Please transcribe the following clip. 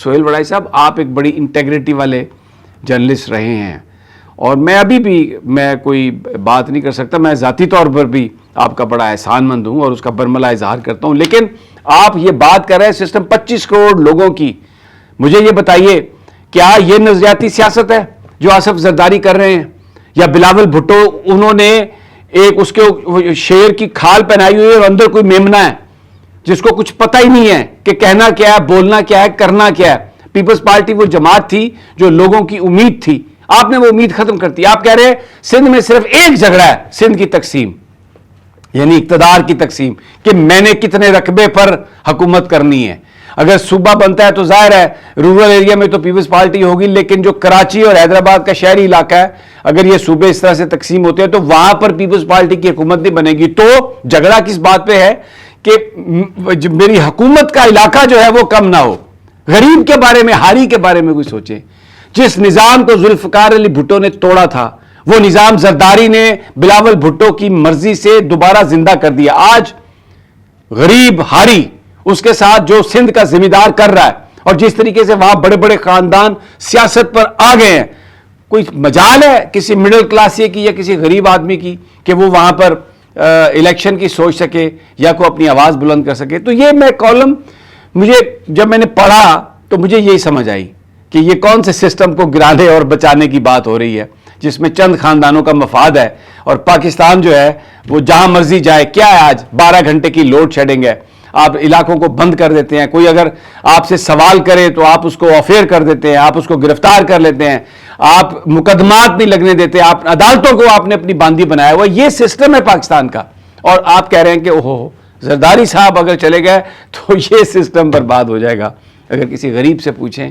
سہیل وڑائی صاحب آپ ایک بڑی انٹیگریٹی والے جرنلسٹ رہے ہیں اور میں ابھی بھی میں کوئی بات نہیں کر سکتا, میں ذاتی طور پر بھی آپ کا بڑا احسان مند ہوں اور اس کا برملا اظہار کرتا ہوں, لیکن آپ یہ بات کر رہے ہیں سسٹم 25 کروڑ لوگوں کی. مجھے یہ بتائیے کیا یہ نظریاتی سیاست ہے جو آصف زرداری کر رہے ہیں, یا بلاول بھٹو انہوں نے ایک اس کے شیر کی کھال پہنائی ہوئی ہے اور اندر کوئی میمنا ہے جس کو کچھ پتہ ہی نہیں ہے کہ کہنا کیا ہے, بولنا کیا ہے, کرنا کیا ہے. پیپلز پارٹی وہ جماعت تھی جو لوگوں کی امید تھی, آپ نے وہ امید ختم کر دی. آپ کہہ رہے ہیں سندھ میں صرف ایک جھگڑا ہے, سندھ کی تقسیم, یعنی اقتدار کی تقسیم, کہ میں نے کتنے رقبے پر حکومت کرنی ہے. اگر صوبہ بنتا ہے تو ظاہر ہے رورل ایریا میں تو پیپلز پارٹی ہوگی, لیکن جو کراچی اور حیدرآباد کا شہری علاقہ ہے, اگر یہ صوبے اس طرح سے تقسیم ہوتے ہیں تو وہاں پر پیپلز پارٹی کی حکومت نہیں بنے گی. تو جھگڑا کس بات پہ ہے کہ میری حکومت کا علاقہ جو ہے وہ کم نہ ہو. غریب کے بارے میں, ہاری کے بارے میں کوئی سوچے. جس نظام کو ذوالفقار علی بھٹو نے توڑا تھا وہ نظام زرداری نے بلاول بھٹو کی مرضی سے دوبارہ زندہ کر دیا. آج غریب ہاری اس کے ساتھ جو سندھ کا ذمہ دار کر رہا ہے, اور جس طریقے سے وہاں بڑے بڑے خاندان سیاست پر آ گئے ہیں, کوئی مجال ہے کسی مڈل کلاس کی یا کسی غریب آدمی کی کہ وہ وہاں پر الیکشن کی سوچ سکے یا کوئی اپنی آواز بلند کر سکے. تو یہ میں کالم مجھے جب میں نے پڑھا تو مجھے یہی سمجھ آئی کہ یہ کون سے سسٹم کو گرانے اور بچانے کی بات ہو رہی ہے جس میں چند خاندانوں کا مفاد ہے, اور پاکستان جو ہے وہ جہاں مرضی جائے. کیا ہے آج 12 گھنٹے کی لوڈ شیڈنگ ہے, آپ علاقوں کو بند کر دیتے ہیں. کوئی اگر آپ سے سوال کرے تو آپ اس کو آفیئر کر دیتے ہیں, آپ اس کو گرفتار کر لیتے ہیں, آپ مقدمات نہیں لگنے دیتے, آپ عدالتوں کو آپ نے اپنی باندھی بنایا ہوا. یہ سسٹم ہے پاکستان کا, اور آپ کہہ رہے ہیں کہ اوہو زرداری صاحب اگر چلے گئے تو یہ سسٹم برباد ہو جائے گا. اگر کسی غریب سے پوچھیں